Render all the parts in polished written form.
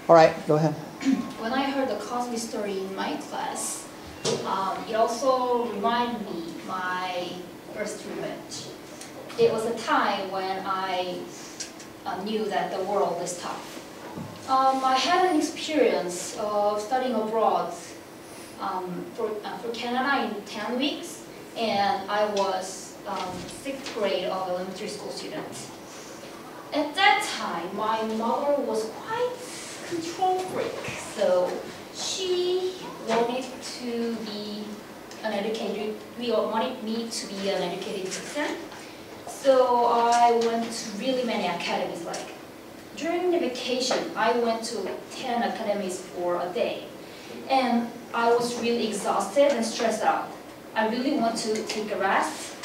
All right, go ahead. When I heard the Cosby story in my class, it also reminded me my first revenge. It was a time when I knew that the world is tough. I had an experience of studying abroad for Canada in 10 weeks, and I was 6th grade of elementary school student. At that time, my mother was quite control freak, so she wanted to be an educated, we wanted me to be an educated citizen. So I went to really many academies. Like during the vacation, I went to 10 academies for a day. And I was really exhausted and stressed out. I really want to take a rest.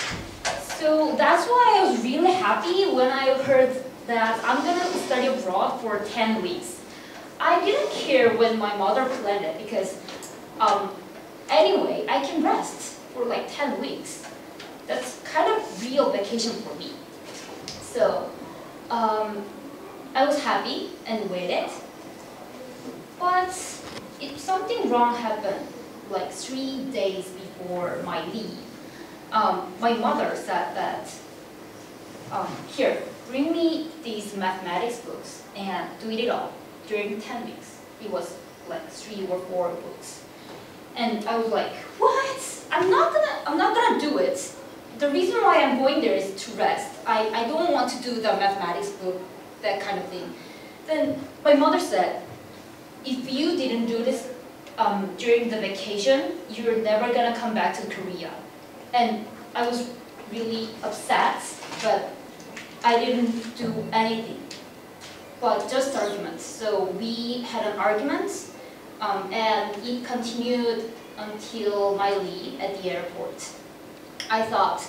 So that's why I was really happy when I heard that I'm gonna study abroad for 10 weeks. I didn't care when my mother planned it because anyway, I can rest for like 10 weeks. That's kind of real vacation for me. So I was happy and waited. But something wrong happened like 3 days before my leave. My mother said that, here, bring me these mathematics books and do it all during 10 weeks. It was like 3 or 4 books. And I was like, what? I'm not gonna do it. The reason why I'm going there is to rest. I don't want to do the mathematics book, that kind of thing. Then my mother said, if you didn't do this during the vacation, you're never gonna come back to Korea. And I was really upset, but I didn't do anything, but just arguments. So we had an argument, and it continued until my leave at the airport. I thought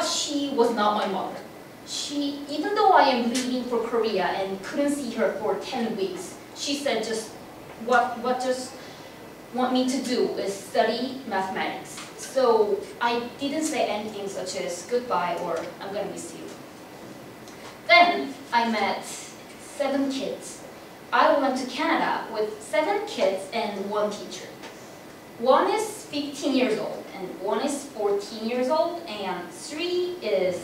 she was not my mother. Even though I am leaving for Korea and couldn't see her for 10 weeks, she said what just want me to do is study mathematics. So I didn't say anything such as goodbye or I'm gonna miss you. Then I met 7 kids. I went to Canada with 7 kids and 1 teacher. One is 15 years old and one is 14 years old and 3 is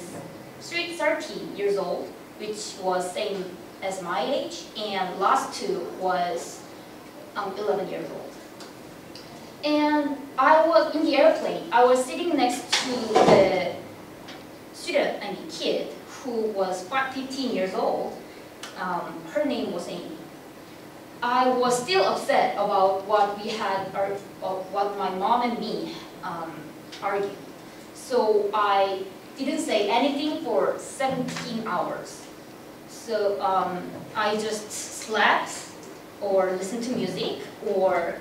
13 years old, which was same as my age, and last 2 was 11 years old. And I was in the airplane. I was sitting next to the kid who was 15 years old. Her name was Amy. I was still upset about what we had, or what my mom and me argued. So I didn't say anything for 17 hours. So I just slept, or listened to music, or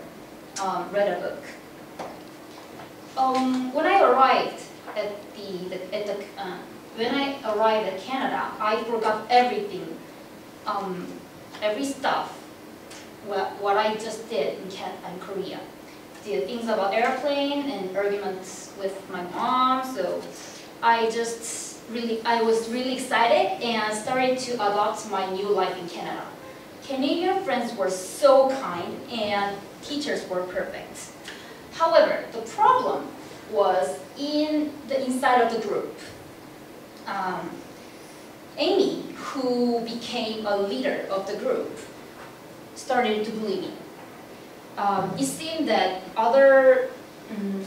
read a book. When I arrived at Canada, I forgot everything, every stuff, what I just did in Korea. The things about airplane and arguments with my mom. So I was really excited and started to adopt my new life in Canada. Canadian friends were so kind and teachers were perfect. However, the problem was in the inside of the group. Amy, who became a leader of the group, started to bully me. It seemed that other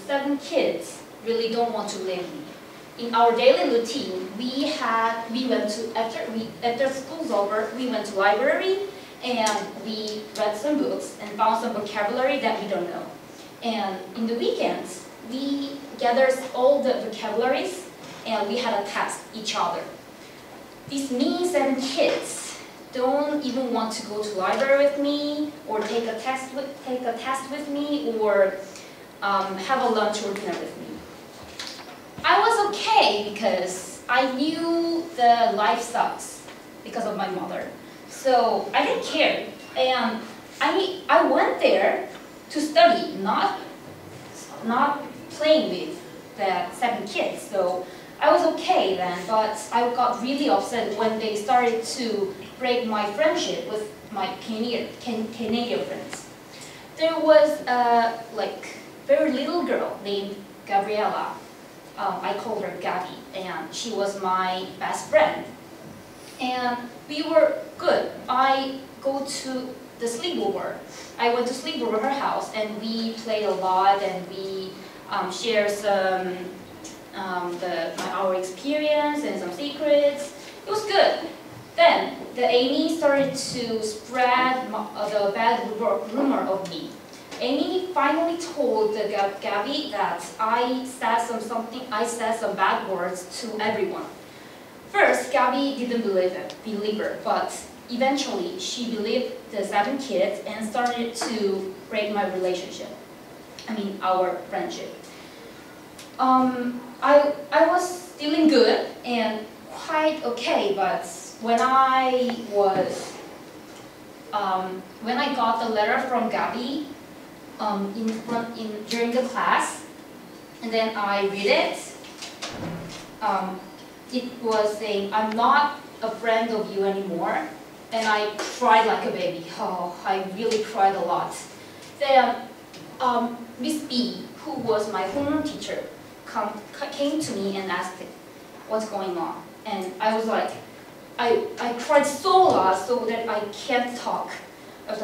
7 kids really don't want to live with me. In our daily routine, we went to after school's over, we went to library and we read some books and found some vocabulary that we don't know. And in the weekends, we gathered all the vocabularies and we had a test each other. These mean 7 kids don't even want to go to library with me or take a test with me or have a lunch or dinner with me. I was okay because I knew the life sucks because of my mother. So I didn't care. And I went there to study, not playing with the 7 kids. So I was okay then, but I got really upset when they started to break my friendship with my Canadian friends. There was a very little girl named Gabriella. I called her Gabby, and she was my best friend. And we were good. I went to sleepover her house, and we played a lot, and we shared some our experience and some secrets. It was good. Then the Amy started to spread the bad rumor of me. Amy finally told Gabby that I said some bad words to everyone. First, Gabby didn't believe her, but eventually she believed the 7 kids and started to break my relationship. Our friendship. I was feeling good and quite okay, but when I got the letter from Gabby during the class, and then I read it, it was saying, "I'm not a friend of you anymore," and I cried like a baby. Oh, I really cried a lot. Then Miss B, who was my homeroom teacher, came to me and asked what's going on, and I was like, I cried so loud so that I can't talk. I was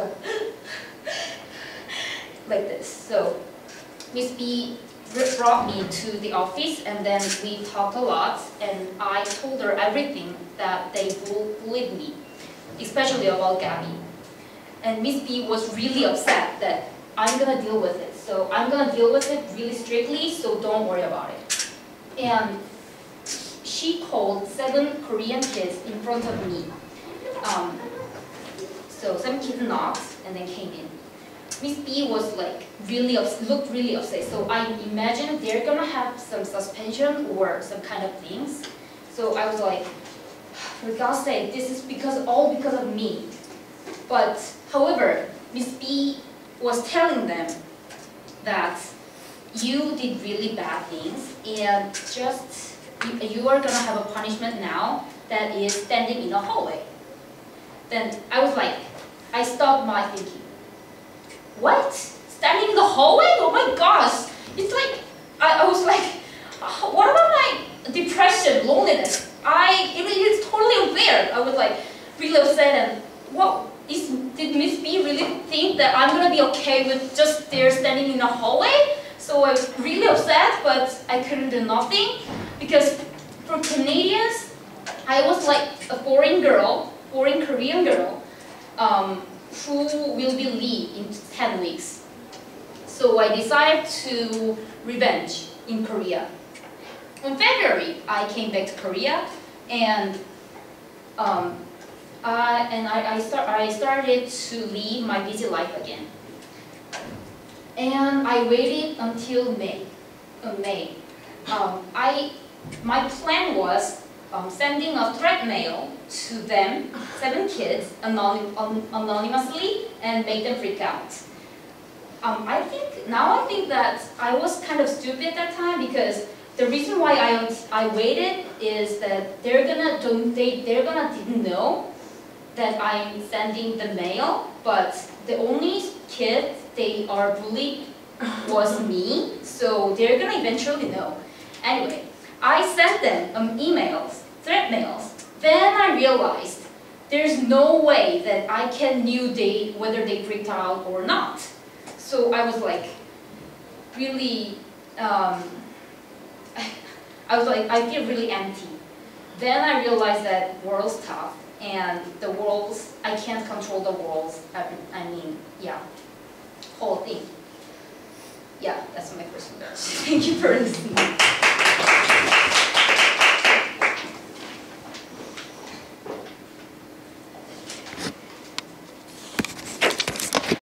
like this. So Miss B brought me to the office, and then we talked a lot, and I told her everything that they bullied me, especially about Gabby. And Miss B was really upset that I'm gonna deal with it. So I'm gonna deal with it really strictly, so don't worry about it. And she called 7 Korean kids in front of me. So 7 kids knocked and then came in. Miss B was looked really upset. So I imagined they're gonna have some suspension or some kind of things. So I was like, for God's sake, this is all because of me. But however, Miss B was telling them that you did really bad things, and you are gonna have a punishment now that is standing in the hallway. Then I stopped my thinking. What? Standing in the hallway? Oh my gosh! It's like I was like, what about my depression, loneliness? It's totally unfair. I was really upset, and did Miss B really think that I'm gonna be okay with just there standing in the hallway? So I was really upset, but I couldn't do nothing, because for Canadians, I was like a foreign Korean girl, who will be leave in 10 weeks. So I decided to revenge in Korea. In February, I came back to Korea, and I started to live my busy life again. And I waited until May. My plan was sending a threat mail to them, 7 kids, anonymously, and make them freak out. I think that I was kind of stupid at that time, because the reason why I waited is that they're gonna didn't know that I'm sending the mail, but the only kid they are bullied was me, so they're gonna eventually know. Anyway, I sent them threat mails. Then I realized there's no way that I can know whether they freaked out or not. So I was really, I feel really empty. Then I realized that world's tough, and I can't control the world's, whole thing. Yeah, that's my first message. Thank you for listening.